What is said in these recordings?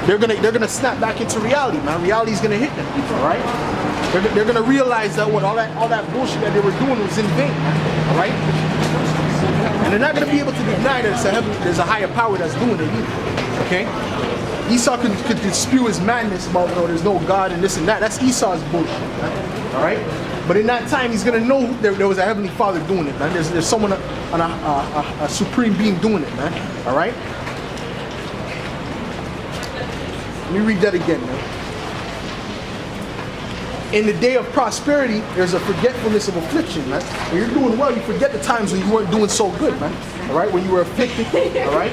they're gonna snap back into reality, man. Reality's gonna hit them, all right? They're gonna realize that all that bullshit that they were doing was in vain, man. All right? And they're not gonna be able to deny that there's a higher power that's doing it either. Okay? Esau could spew his madness about, there's no God and this and that. That's Esau's bullshit, man. All right? But in that time, he's gonna know there was a heavenly Father doing it, man. There's someone, a supreme being doing it, man. All right? Let me read that again, man. In the day of prosperity, there's a forgetfulness of affliction, man. When you're doing well, you forget the times when you weren't doing so good, man. All right? When you were afflicted, all right?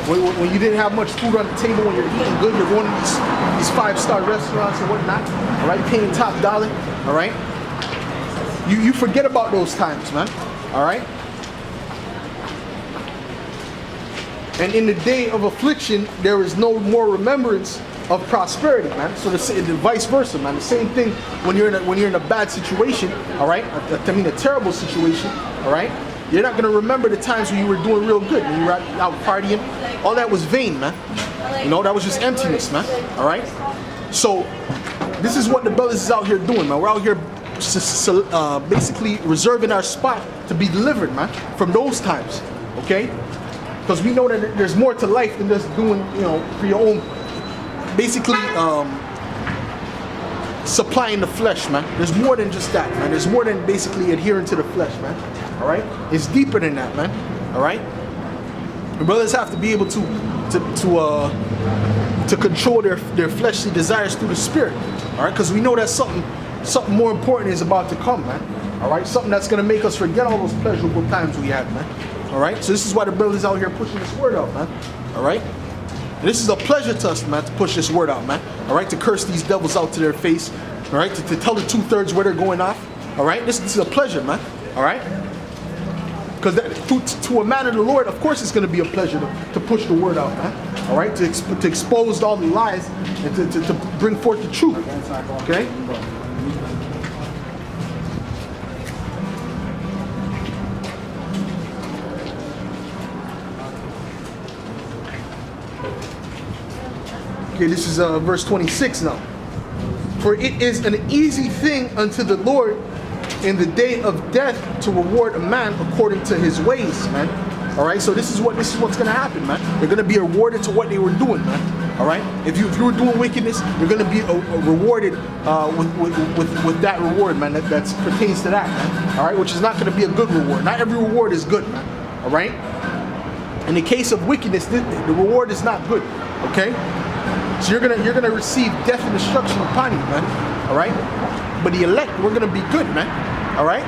When you didn't have much food on the table, when you're eating good, you're going to these five-star restaurants and whatnot, all right? Paying top dollar, all right? You forget about those times, man, all right? And in the day of affliction, there is no more remembrance of prosperity, man. So the vice versa, man. The same thing when you're in a bad situation, all right? I mean a terrible situation, all right? You're not gonna remember the times when you were doing real good, when you were out partying. All that was vain, man. That was just emptiness, man. All right? So this is what the brothers is out here doing, man. We're out here basically reserving our spot to be delivered, man, from those times, okay? Because we know that there's more to life than just doing, for your own, basically supplying the flesh, man. There's more than just that, man. There's more than basically adhering to the flesh, man. All right? It's deeper than that, man. All right? The brothers have to be able to control their fleshly desires through the Spirit. All right? Because we know that something more important is about to come, man. All right? Something that's going to make us forget all those pleasurable times we had, man. All right? So this is why the brothers out here pushing this word out, man. All right? And this is a pleasure to us, man, to push this word out, man. All right? To curse these devils out to their face. All right? To tell the 2/3 where they're going off. All right? This is a pleasure, man. All right? Because to a man of the Lord, of course it's going to be a pleasure to push the word out, man. All right? To expose all the lies and to bring forth the truth. Okay? Okay, this is verse 26 now. For it is an easy thing unto the Lord in the day of death to reward a man according to his ways, man. All right, so this is what's gonna happen, man. They're gonna be rewarded to what they were doing, man. All right, if you were doing wickedness, you're gonna be rewarded with that reward, man. That pertains to that, man. All right, which is not gonna be a good reward. Not every reward is good, man. All right. In the case of wickedness, the reward is not good. Okay. So you're gonna receive death and destruction upon you, man. All right. But the elect, we're gonna be good, man. All right.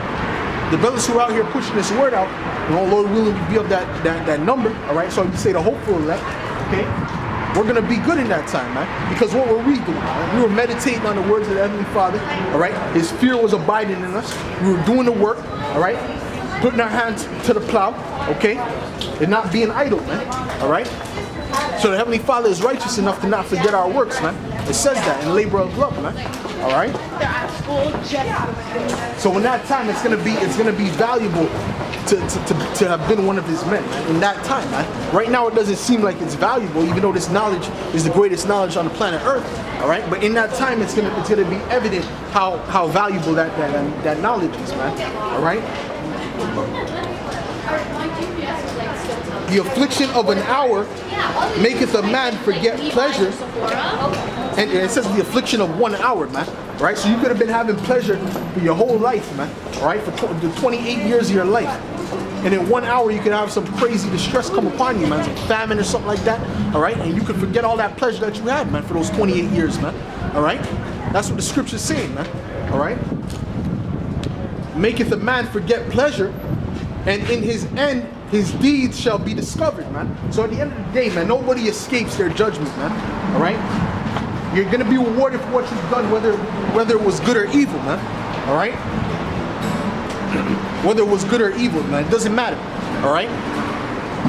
The brothers who are out here pushing this word out, Lord willing, we be of that number. All right. So you say the hopeful elect. Okay. We're gonna be good in that time, man. Because what were we doing? Right? We were meditating on the words of the Heavenly Father. All right. His fear was abiding in us. We were doing the work. All right. Putting our hands to the plow. Okay. And not being idle, man. All right. So the Heavenly Father is righteous enough to not forget our works, man. It says that in labor of love, man. All right. So in that time, it's gonna be valuable to have been one of His men, man. In that time, man. Right now, it doesn't seem like it's valuable, even though this knowledge is the greatest knowledge on the planet Earth. All right. But in that time, it's gonna be evident how valuable that knowledge is, man. All right. The affliction of an hour maketh a man forget pleasure. And it says the affliction of 1 hour, man. Right? So you could have been having pleasure for your whole life, man. All right? For the 28 years of your life. And in 1 hour, you could have some crazy distress come upon you, man. Some famine or something like that. All right? And you could forget all that pleasure that you had, man, for those 28 years, man. All right? That's what the scripture's saying, man. All right? Maketh a man forget pleasure, and in his end, his deeds shall be discovered, man. So at the end of the day, man, nobody escapes their judgment, man. All right? You're going to be rewarded for what you've done, whether it was good or evil, man. All right? Whether it was good or evil, man, it doesn't matter. All right?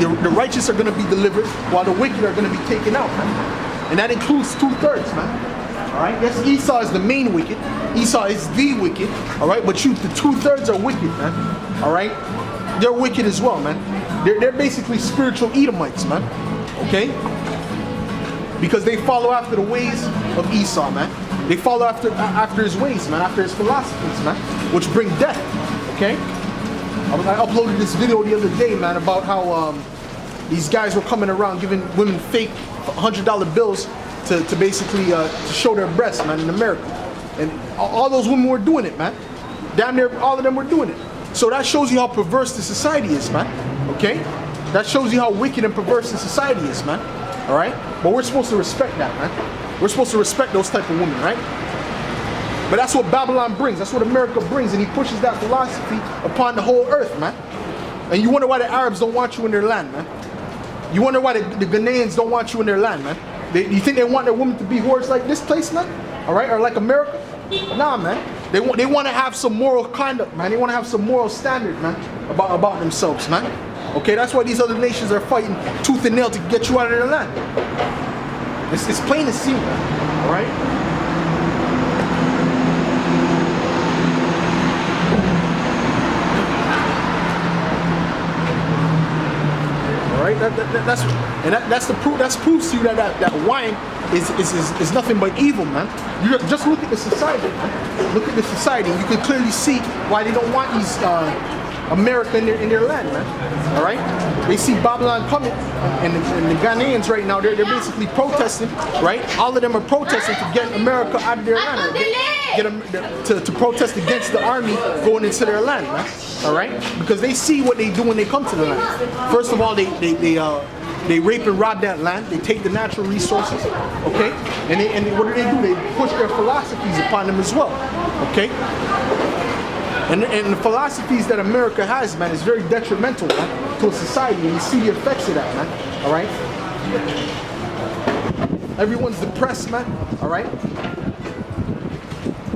The righteous are going to be delivered, while the wicked are going to be taken out, man. And that includes 2/3, man. All right? Yes, Esau is the main wicked. Esau is the wicked. All right? But the 2/3 are wicked, man. All right? They're wicked as well, man. They're basically spiritual Edomites, man. Okay? Because they follow after the ways of Esau, man. They follow after his ways, man, after his philosophies, man, which bring death, okay? I uploaded this video the other day, man, about how these guys were coming around giving women fake $100 bills to basically to show their breasts, man, in America. And all those women were doing it, man. Damn near all of them were doing it. So that shows you how perverse the society is, man, okay? That shows you how wicked and perverse the society is, man, all right? But we're supposed to respect that, man. We're supposed to respect those type of women, right? But that's what Babylon brings. That's what America brings. And he pushes that philosophy upon the whole earth, man. And you wonder why the Arabs don't want you in their land, man. You wonder why the Ghanaians don't want you in their land, man. You think they want their women to be whores like this place, man? All right? Or like America? Nah, man. They want to have some moral conduct, man. They want to have some moral standard, man, about themselves, man. Okay? That's why these other nations are fighting tooth and nail to get you out of their land. It's plain to see, man. All right? That's the proof. That's proves to you that wine is nothing but evil, man. You just look at the society, man. Look at the society. You can clearly see why they don't want these America in their land, man. All right? They see Babylon coming, and the Ghanaians right now they're basically protesting, right? All of them are protesting to get America out of their land, get them to protest against the army going into their land, man. All right? Because they see what they do when they come to the land. First of all, they rape and rob that land. They take the natural resources, okay? And what do? They push their philosophies upon them as well, okay? And the philosophies that America has, man, is very detrimental, man, to a society, and you see the effects of that, man. All right? Everyone's depressed, man. All right?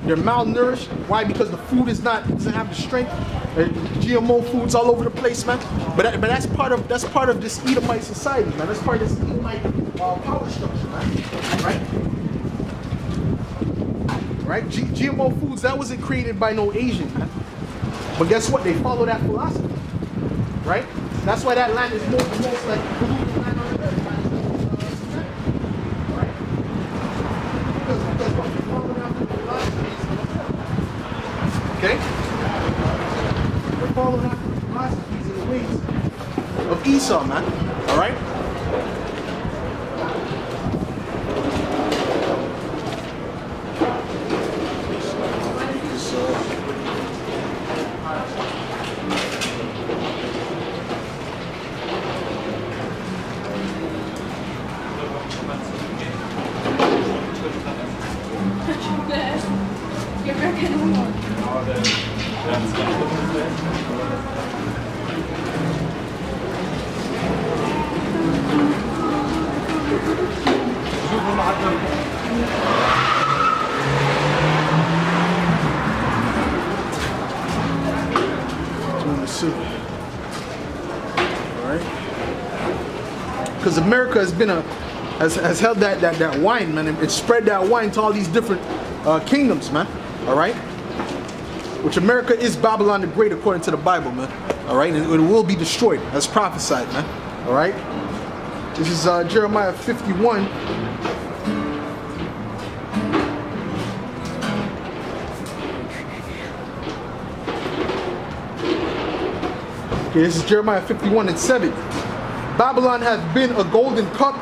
They're malnourished. Why? Because the food doesn't have the strength. GMO foods all over the place, man. But that's part of this Edomite society, man. That's part of this Edomite power structure, man. Right? Right? GMO foods, that wasn't created by no Asian, man. But guess what? They follow that philosophy, right? That's why that land is the most like polluted land on the earth, man. Right? Because what they follow after the philosophies, okay? They're following after the philosophies and the ways of Esau, man. All right? Because America has held that wine, man. It spread that wine to all these different kingdoms, man. All right, which America is Babylon the Great according to the Bible, man. All right, and it will be destroyed as prophesied, man. All right, this is Jeremiah 51. Okay, this is Jeremiah 51 and 7. Babylon hath been a golden cup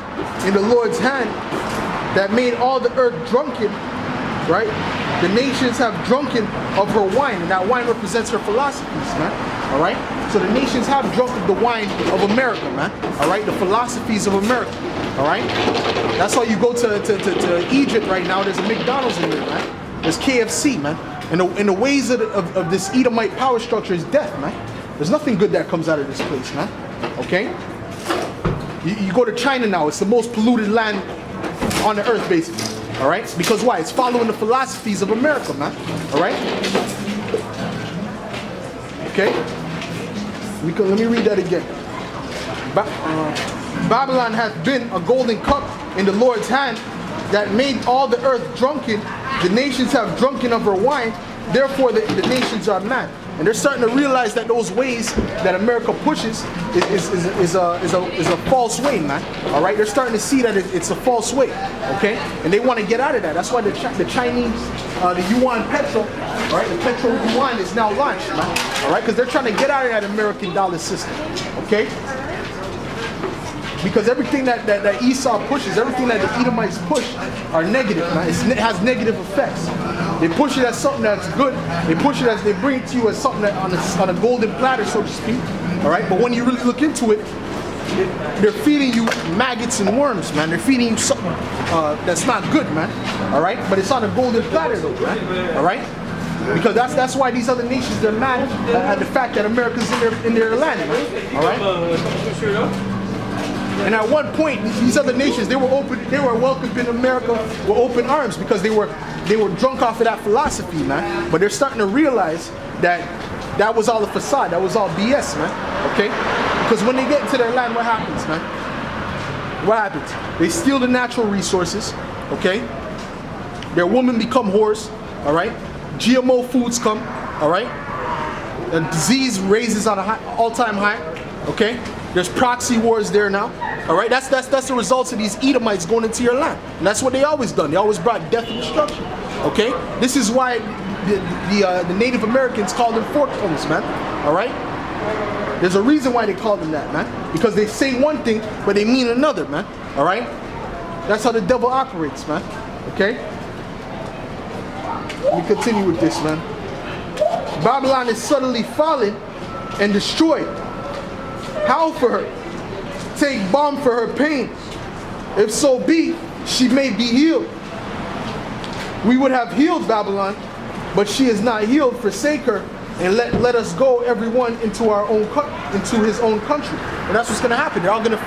in the Lord's hand that made all the earth drunken, right? The nations have drunken of her wine, and that wine represents her philosophies, man. All right? So the nations have drunk of the wine of America, man. All right? The philosophies of America. All right? That's why you go to Egypt right now, there's a McDonald's in there, man. There's KFC, man. And the ways of this Edomite power structure is death, man. There's nothing good that comes out of this place, man. Okay? You go to China now, it's the most polluted land on the earth, basically. All right? Because why? It's following the philosophies of America, man. All right? Okay? Let me read that again. Babylon hath been a golden cup in the Lord's hand that made all the earth drunken. The nations have drunken of her wine. Therefore, the nations are mad. And they're starting to realize that those ways that America pushes is a false way, man. All right, they're starting to see that it's a false way, okay? And they want to get out of that. That's why the Chinese, the yuan petrol, all right, the petrol yuan is now launched, man. All right, because they're trying to get out of that American dollar system, okay? Because everything that Esau pushes, everything that the Edomites push are negative, man. It has negative effects. They push it as something that's good. They push it as, they bring it to you as something that on a golden platter, so to speak. All right, but when you really look into it, they're feeding you maggots and worms, man. They're feeding you something that's not good, man. All right, but it's on a golden platter, though, man. All right. Because that's why these other nations, they're mad at the fact that America's in their land, man. All right. And at one point, these other nations, they were welcoming America with open arms because they were drunk off of that philosophy, man. But they're starting to realize that was all a facade, that was all BS, man. Okay? Because when they get into their land, what happens, man? What happens? They steal the natural resources, okay? Their women become whores, all right? GMO foods come, all right? The disease raises on an all-time high, okay? There's proxy wars there now. All right, that's the results of these Edomites going into your land, and that's what they always done. They always brought death and destruction. Okay, this is why the Native Americans called them fork tongues, man. All right, there's a reason why they call them that, man. Because they say one thing, but they mean another, man. All right, that's how the devil operates, man. Okay, let me continue with this, man. Babylon is suddenly fallen and destroyed. Howl for her. Take balm for her pain. If so be, she may be healed. We would have healed Babylon, but she is not healed. Forsake her and let us go, everyone, into his own country. And that's what's going to happen. They're all going to